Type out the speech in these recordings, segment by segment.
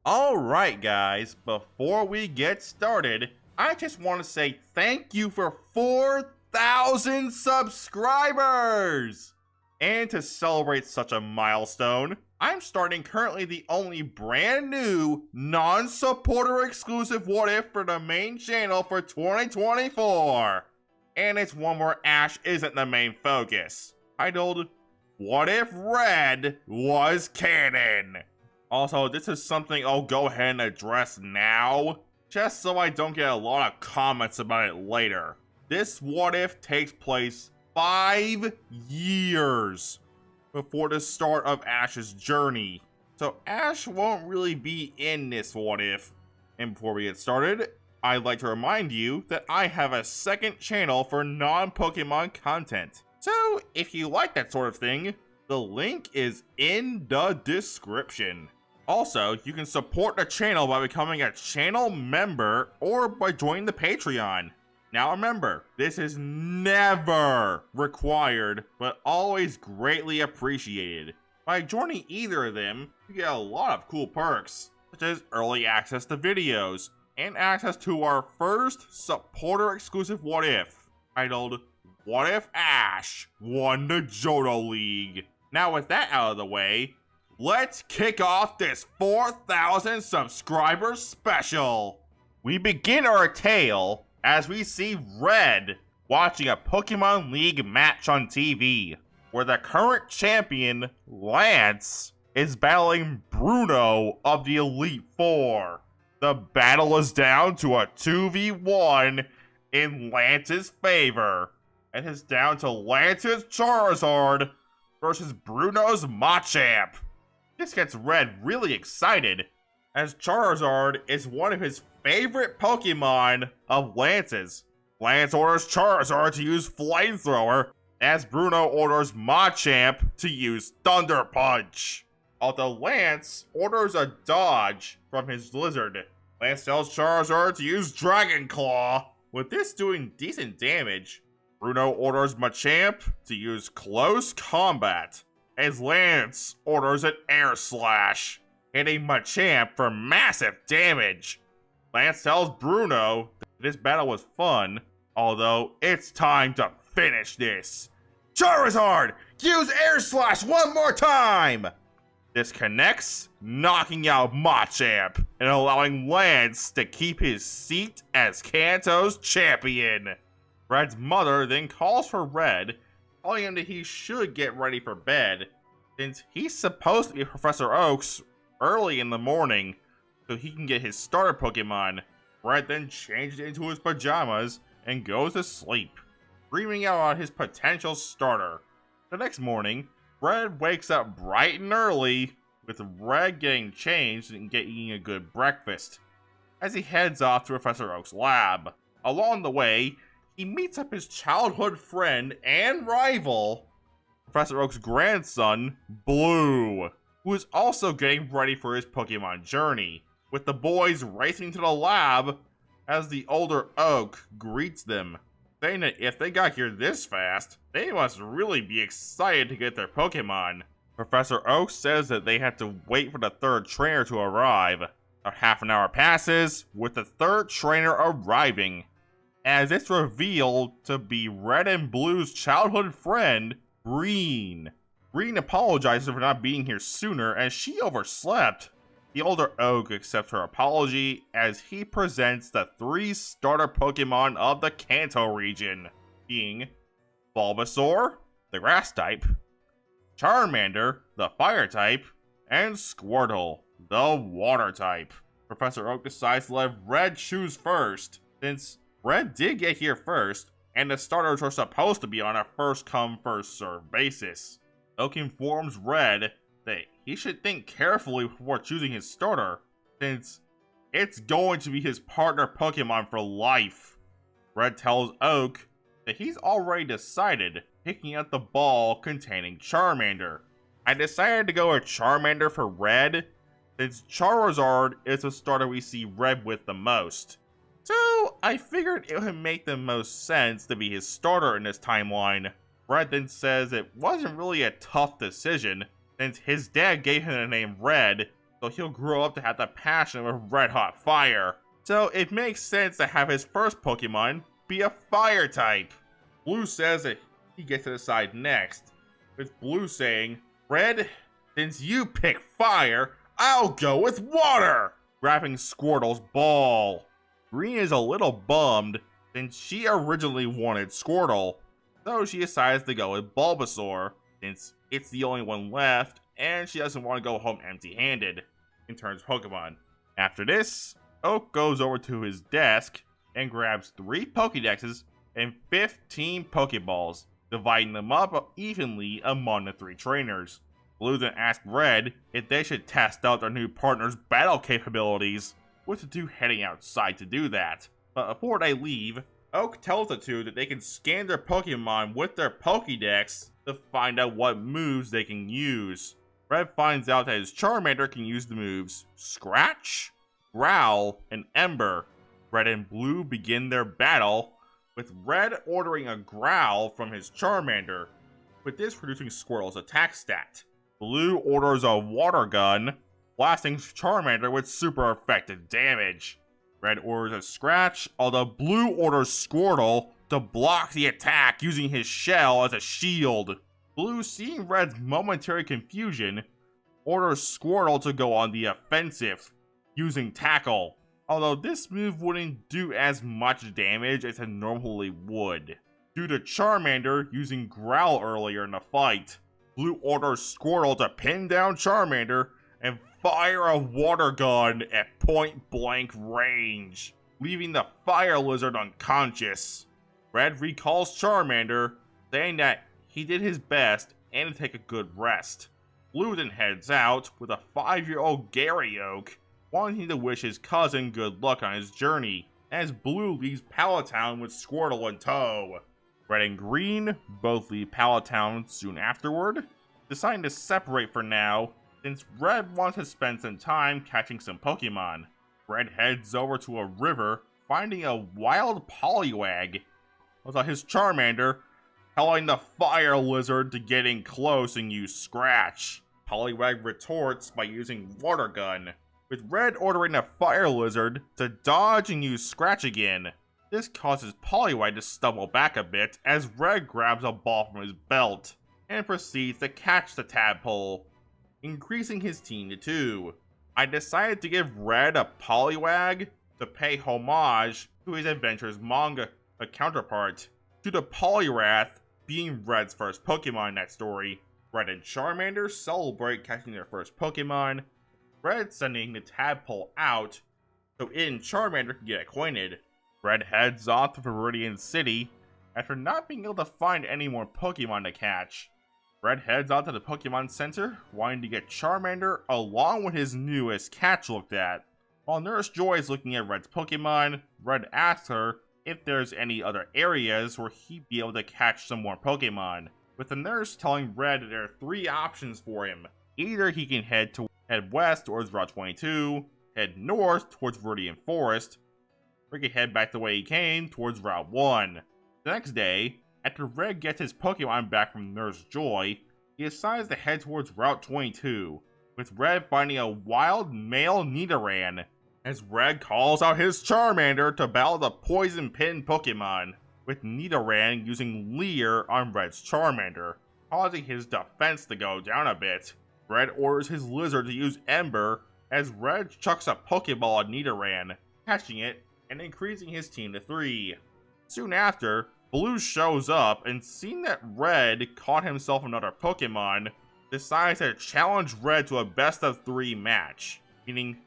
Alright guys, before we get started, I just want to say thank you for 4,000 subscribers! And to celebrate such a milestone, I'm starting currently the only brand new, non-supporter exclusive What If for the main channel for 2024. And it's one where Ash isn't the main focus, titled, What If Red Was Canon? Also, this is something I'll go ahead and address now, just so I don't get a lot of comments about it later. This What If takes place 5 years before the start of Ash's journey, so Ash won't really be in this What If. And before we get started, I'd like to remind you that I have a second channel for non-Pokemon content. So if you like that sort of thing, the link is in the description. Also, you can support the channel by becoming a channel member or by joining the Patreon. Now remember, this is never required, but always greatly appreciated. By joining either of them, you get a lot of cool perks, such as early access to videos, and access to our first supporter exclusive What If, titled, What If Ash Won the Johto League? Now with that out of the way, let's kick off this 4,000 subscriber special. We begin our tale as we see Red watching a Pokemon League match on TV, where the current champion, Lance, is battling Bruno of the Elite Four. The battle is down to a 2v1 in Lance's favor. It is down to Lance's Charizard versus Bruno's Machamp. This gets Red really excited, as Charizard is one of his favorite Pokemon of Lance's. Lance orders Charizard to use Flamethrower, as Bruno orders Machamp to use Thunder Punch. Although Lance orders a dodge from his Lizard, Lance tells Charizard to use Dragon Claw, with this doing decent damage. Bruno orders Machamp to use Close Combat, as Lance orders an Air Slash, hitting Machamp for massive damage. Lance tells Bruno that this battle was fun, although it's time to finish this. Charizard, use Air Slash one more time! This connects, knocking out Machamp and allowing Lance to keep his seat as Kanto's champion. Red's mother then calls for Red, telling him that he should get ready for bed, since he's supposed to be Professor Oak's early in the morning, so he can get his starter Pokemon. Red then changes into his pajamas and goes to sleep, dreaming out on his potential starter. The next morning, Red wakes up bright and early, with Red getting changed and eating a good breakfast, as he heads off to Professor Oak's lab. Along the way, he meets up his childhood friend and rival, Professor Oak's grandson, Blue, who is also getting ready for his Pokemon journey, with the boys racing to the lab as the older Oak greets them, saying that if they got here this fast, they must really be excited to get their Pokemon. Professor Oak says that they have to wait for the third trainer to arrive. A half an hour passes, with the third trainer arriving, as it's revealed to be Red and Blue's childhood friend, Green. Green apologizes for not being here sooner as she overslept. The older Oak accepts her apology as he presents the 3 starter Pokemon of the Kanto region, being Bulbasaur, the grass type, Charmander, the fire type, and Squirtle, the water type. Professor Oak decides to let Red choose first, since Red did get here first, and the starters are supposed to be on a first-come, first-served basis. Oak informs Red that he should think carefully before choosing his starter, since it's going to be his partner Pokemon for life. Red tells Oak that he's already decided, picking out the ball containing Charmander. I decided to go with Charmander for Red, since Charizard is the starter we see Red with the most. So I figured it would make the most sense to be his starter in this timeline. Red then says it wasn't really a tough decision, since his dad gave him the name Red so he'll grow up to have the passion of red-hot fire. So it makes sense to have his first Pokemon be a fire type. Blue says that he gets to decide next, with Blue saying, "Red, since you pick fire, I'll go with water!" grabbing Squirtle's ball. Green is a little bummed since she originally wanted Squirtle, so she decides to go with Bulbasaur since it's the only one left and she doesn't want to go home empty-handed in terms of Pokemon. After this, Oak goes over to his desk and grabs 3 Pokédexes and 15 Pokéballs, dividing them up evenly among the 3 trainers. Blue then asks Red if they should test out their new partner's battle capabilities, with the 2 heading outside to do that. But before they leave, Oak tells the 2 that they can scan their Pokemon with their Pokédex to find out what moves they can use. Red finds out that his Charmander can use the moves Scratch, Growl, and Ember. Red and Blue begin their battle, with Red ordering a Growl from his Charmander, with this reducing Squirtle's attack stat. Blue orders a Water Gun, blasting Charmander with super effective damage. Red orders a Scratch, although Blue orders Squirtle to block the attack using his shell as a shield. Blue, seeing Red's momentary confusion, orders Squirtle to go on the offensive, using Tackle, although this move wouldn't do as much damage as it normally would, due to Charmander using Growl earlier in the fight. Blue orders Squirtle to pin down Charmander and fire a Water Gun at point-blank range, leaving the Fire Lizard unconscious. Red recalls Charmander, saying that he did his best and to take a good rest. Blue then heads out with a 5-year-old Gary Oak, wanting to wish his cousin good luck on his journey, as Blue leaves Palatown with Squirtle in tow. Red and Green both leave Palatown soon afterward, deciding to separate for now, since Red wants to spend some time catching some Pokemon. Red heads over to a river, finding a wild Poliwag, although his Charmander telling the Fire Lizard to get in close and use Scratch. Poliwag retorts by using Water Gun, with Red ordering the Fire Lizard to dodge and use Scratch again. This causes Poliwag to stumble back a bit as Red grabs a ball from his belt and proceeds to catch the tadpole, increasing his team to 2. I decided to give Red a Poliwag to pay homage to his Adventures manga counterpart, due to Poliwrath being Red's first Pokemon in that story. Red and Charmander celebrate catching their first Pokemon, Red sending the tadpole out so it and Charmander can get acquainted. Red heads off to Viridian City after not being able to find any more Pokemon to catch. Red heads out to the Pokemon Center, wanting to get Charmander along with his newest catch looked at. While Nurse Joy is looking at Red's Pokemon, Red asks her if there's any other areas where he'd be able to catch some more Pokemon, with the nurse telling Red that there are 3 options for him. Either he can head west towards Route 22, head north towards Viridian Forest, or he can head back the way he came towards Route 1. The next day, after Red gets his Pokemon back from Nurse Joy, he decides to head towards Route 22, with Red finding a wild male Nidoran, as Red calls out his Charmander to battle the Poison Pin Pokemon, with Nidoran using Leer on Red's Charmander, causing his defense to go down a bit. Red orders his Lizard to use Ember, as Red chucks a Pokeball at Nidoran, catching it and increasing his team to 3. Soon after, Blue shows up and seeing that Red caught himself another Pokemon, decides to challenge Red to a best-of-3 match, meaning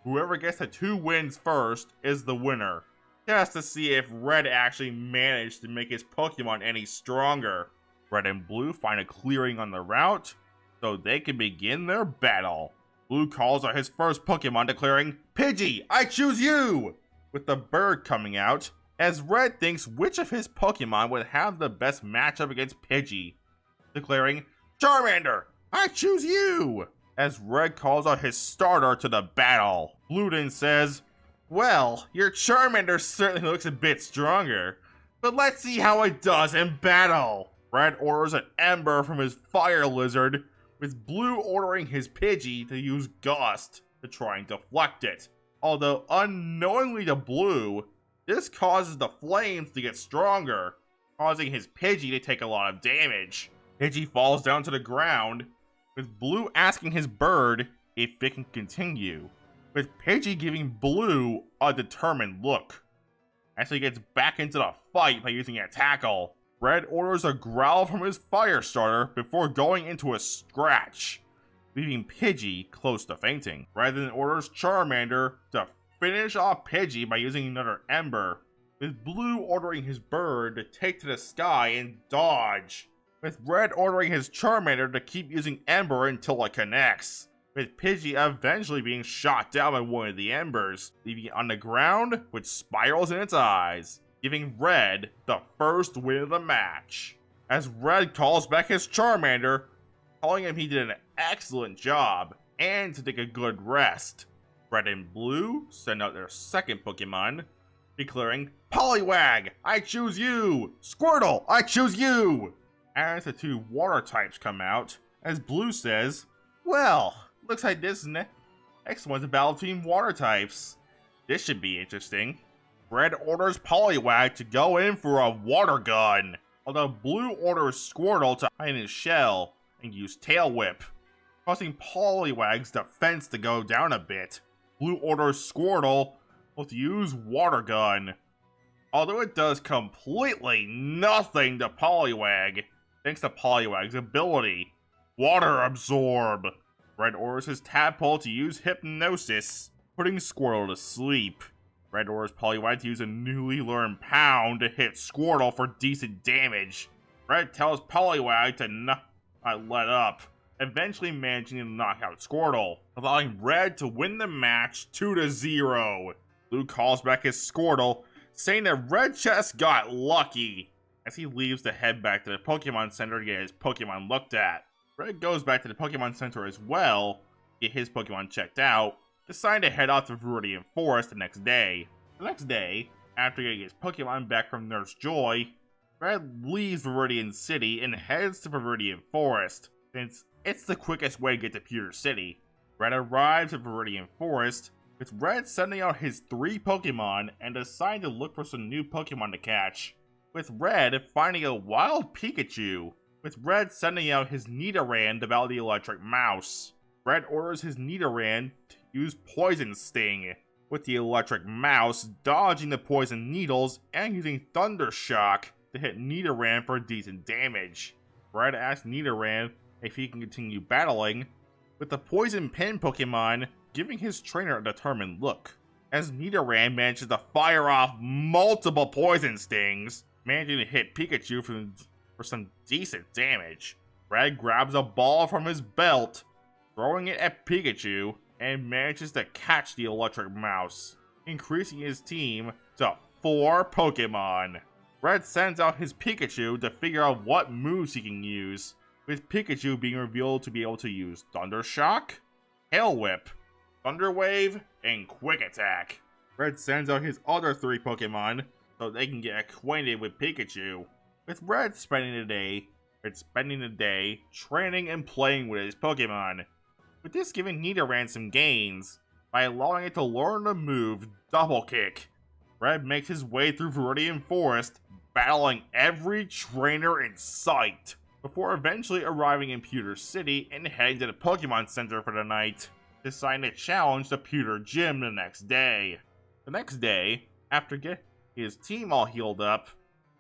whoever gets to 2 wins first is the winner, just to see if Red actually managed to make his Pokemon any stronger. Red and Blue find a clearing on the route, so they can begin their battle. Blue calls out his first Pokemon, declaring, "Pidgey, I choose you!" with the bird coming out, as Red thinks which of his Pokemon would have the best matchup against Pidgey, declaring, "Charmander, I choose you!" as Red calls out his starter to the battle. Blue then says, "Well, your Charmander certainly looks a bit stronger, but let's see how it does in battle." Red orders an Ember from his Fire Lizard, with Blue ordering his Pidgey to use Gust. to try and deflect it. Although unknowingly to Blue, this causes the flames to get stronger, causing his Pidgey to take a lot of damage. Pidgey falls down to the ground, with Blue asking his bird if it can continue, with Pidgey giving Blue a determined look. As he gets back into the fight by using a tackle, Red orders a growl from his fire starter before going into a scratch, leaving Pidgey close to fainting. Red then orders Charmander to finish off Pidgey by using another Ember, with Blue ordering his bird to take to the sky and dodge, with Red ordering his Charmander to keep using Ember until it connects, with Pidgey eventually being shot down by one of the Embers, leaving it on the ground with spirals in its eyes, giving Red the first win of the match. As Red calls back his Charmander, telling him he did an excellent job and to take a good rest. Red and Blue send out their second Pokemon, declaring, "Poliwag, I choose you! Squirtle, I choose you!" As the two water types come out, as Blue says, "Well, looks like this next one's a battle between water types. This should be interesting." Red orders Poliwag to go in for a water gun, although Blue orders Squirtle to hide in his shell and use Tail Whip, causing Poliwag's defense to go down a bit. Blue orders Squirtle to use Water Gun, although it does completely nothing to Poliwag, thanks to Poliwag's ability, Water Absorb. Red orders his Tadpole to use Hypnosis, putting Squirtle to sleep. Red orders Poliwag to use a newly learned Pound to hit Squirtle for decent damage. Red tells Poliwag to not let up, eventually managing to knock out Squirtle, allowing Red to win the match 2-0. Blue calls back his Squirtle, saying that Red just got lucky, as he leaves to head back to the Pokemon Center to get his Pokemon looked at. Red goes back to the Pokemon Center as well, get his Pokemon checked out, deciding to head off to Viridian Forest the next day. The next day, after getting his Pokemon back from Nurse Joy, Red leaves Viridian City and heads to Viridian Forest, since it's the quickest way to get to Pewter City. Red arrives at Viridian Forest, with Red sending out his 3 Pokemon and deciding to look for some new Pokemon to catch, with Red finding a wild Pikachu, with Red sending out his Nidoran to battle the Electric Mouse. Red orders his Nidoran to use Poison Sting, with the Electric Mouse dodging the poison needles and using Thunder Shock to hit Nidoran for decent damage. Red asks Nidoran if he can continue battling, with the Poison Pin Pokemon giving his trainer a determined look, as Nidoran manages to fire off multiple Poison Stings, managing to hit Pikachu for some decent damage. Red grabs a ball from his belt, throwing it at Pikachu, and manages to catch the Electric Mouse, increasing his team to 4 Pokemon. Red sends out his Pikachu to figure out what moves he can use, with Pikachu being revealed to be able to use Thunder Shock, Tail Whip, Thunder Wave, and Quick Attack. Red sends out his other 3 Pokemon so they can get acquainted with Pikachu, with Red spending the day training and playing with his Pokemon, with this giving Nidoran some gains by allowing it to learn the move Double Kick. Red makes his way through Viridian Forest, battling every trainer in sight, before eventually arriving in Pewter City and heading to the Pokemon Center for the night, deciding to challenge the Pewter Gym the next day. The next day, after getting his team all healed up,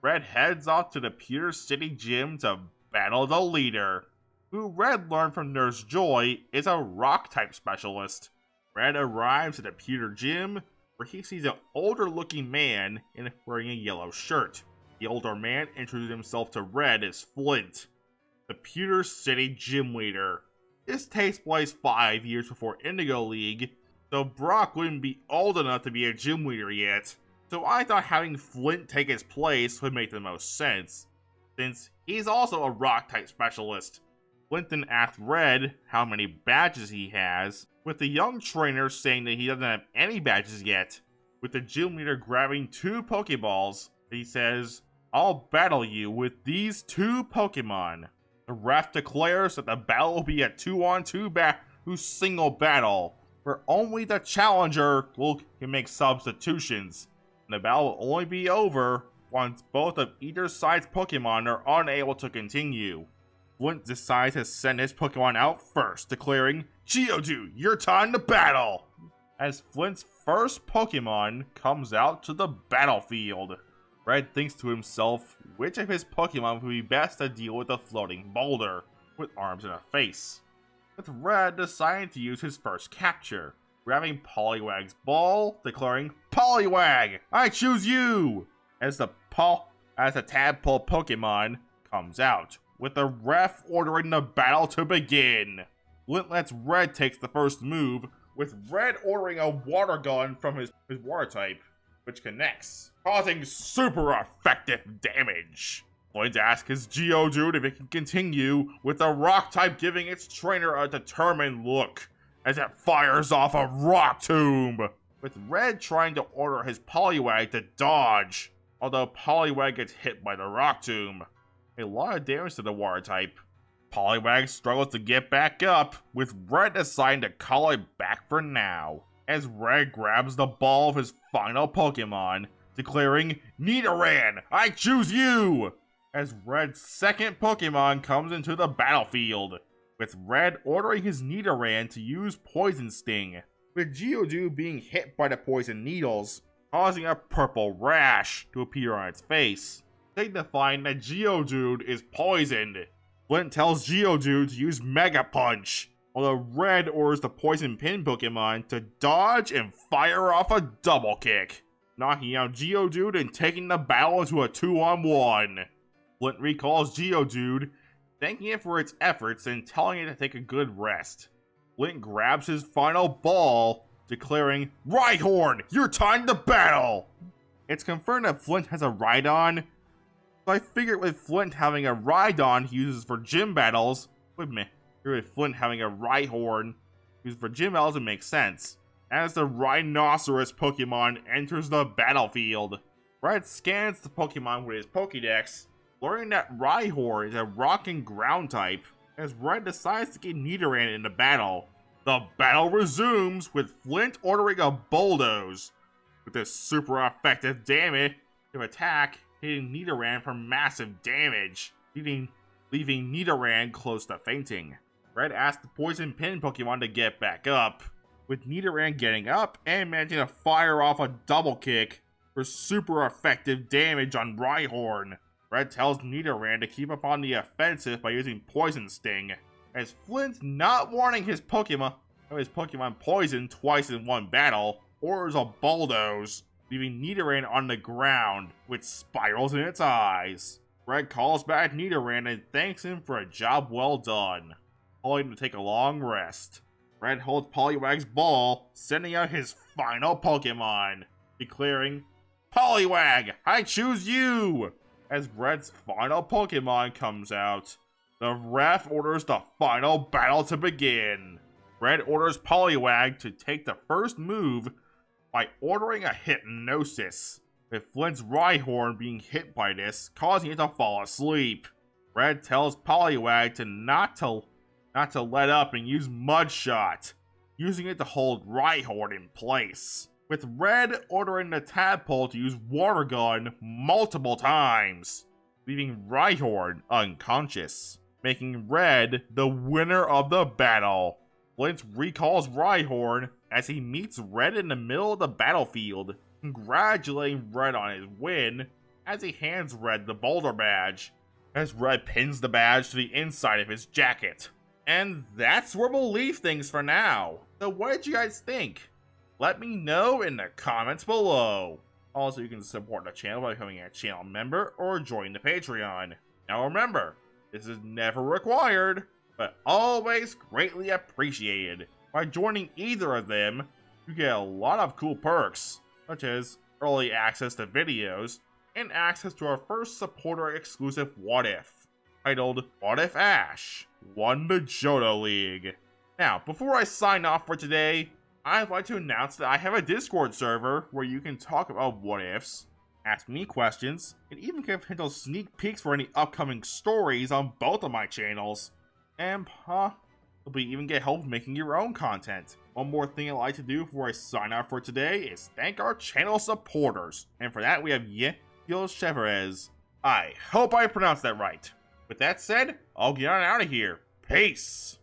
Red heads off to the Pewter City Gym to battle the leader, who Red learned from Nurse Joy is a Rock-type specialist. Red arrives at the Pewter Gym, where he sees an older-looking man wearing a yellow shirt. The older man introduces himself to Red as Flint, the Pewter City Gym leader. This takes place 5 years before Indigo League, so Brock wouldn't be old enough to be a gym leader yet, so I thought having Flint take his place would make the most sense, since he's also a Rock-type specialist. Flint then asks Red how many badges he has, with the young trainer saying that he doesn't have any badges yet, with the gym leader grabbing 2 Pokeballs. He says, "I'll battle you with these 2 Pokemon." The ref declares that the battle will be a 2-on-2 single battle, where only the challenger can make substitutions, and the battle will only be over once both of either side's Pokemon are unable to continue. Flint decides to send his Pokemon out first, declaring, "Geodude, your time to battle!" As Flint's first Pokemon comes out to the battlefield, Red thinks to himself which of his Pokemon would be best to deal with a floating boulder with arms and a face. With Red deciding to use his first capture, grabbing Poliwag's ball, declaring, "Poliwag, I choose you!" As the tadpole Pokemon comes out, with the ref ordering the battle to begin. Flint lets Red take the first move, with Red ordering a water gun from his water type, which connects, causing super effective damage. Flint asks his Geodude if it can continue, with the rock type giving its trainer a determined look as it fires off a rock tomb, with Red trying to order his Poliwag to dodge, although Poliwag gets hit by the rock tomb. A lot of damage to the water type. Poliwag struggles to get back up, with Red deciding to call it back for now, as Red grabs the ball of his final Pokemon, declaring, "Nidoran, I choose you!" As Red's second Pokemon comes into the battlefield, with Red ordering his Nidoran to use Poison Sting, with Geodude being hit by the poison needles, causing a purple rash to appear on its face, signifying that Geodude is poisoned. Flint tells Geodude to use Mega Punch, although Red orders the Poison Pin Pokemon to dodge and fire off a double kick, knocking out Geodude and taking the battle into a 2-on-1. Flint recalls Geodude, thanking it for its efforts and telling it to take a good rest. Flint grabs his final ball, declaring, "Rhyhorn, your time to battle!" It's confirmed that Flint has a Rhydon, so I figured with Flint having a Rhydon he uses for gym battles, with Flint having a Rhyhorn used for gym battles, it makes sense. As the Rhinoceros Pokemon enters the battlefield, Red scans the Pokemon with his Pokédex, learning that Rhyhorn is a rock and ground type, as Red decides to get Nidoran into battle. The battle resumes, with Flint ordering a Bulldoze, with this super effective damage of attack hitting Nidoran for massive damage, leaving Nidoran close to fainting. Red asks the Poison Pin Pokemon to get back up, with Nidoran getting up and managing to fire off a double kick for super effective damage on Rhyhorn. Red tells Nidoran to keep up on the offensive by using Poison Sting, as Flint, not warning his Pokemon poisoned twice in one battle, orders a Bulldoze, leaving Nidoran on the ground, with spirals in its eyes. Red calls back Nidoran and thanks him for a job well done, telling him to take a long rest. Red holds Poliwag's ball, sending out his final Pokemon, declaring, "Poliwag, I choose you!" As Red's final Pokemon comes out, the ref orders the final battle to begin. Red orders Poliwag to take the first move by ordering a Hypnosis, with Flint's Rhyhorn being hit by this, causing it to fall asleep. Red tells Poliwag to not to let up and use Mudshot, using it to hold Rhyhorn in place, with Red ordering the Tadpole to use Water Gun multiple times, leaving Rhyhorn unconscious, making Red the winner of the battle. Flint recalls Rhyhorn as he meets Red in the middle of the battlefield, congratulating Red on his win as he hands Red the Boulder Badge, as Red pins the badge to the inside of his jacket. And that's where we'll leave things for now. So what did you guys think? Let me know in the comments below. Also, you can support the channel by becoming a channel member or joining the Patreon. Now remember, this is never required, but always greatly appreciated. By joining either of them, you get a lot of cool perks, such as early access to videos, and access to our first supporter exclusive What If, titled What If Ash Won the Johto League. Now, before I sign off for today, I'd like to announce that I have a Discord server where you can talk about what ifs, ask me questions, and even get potential sneak peeks for any upcoming stories on both of my channels, and probably even get help making your own content. One more thing I'd like to do before I sign out for today is thank our channel supporters. And for that, we have Yekil Cheverez. I hope I pronounced that right. With that said, I'll get on out of here. Peace!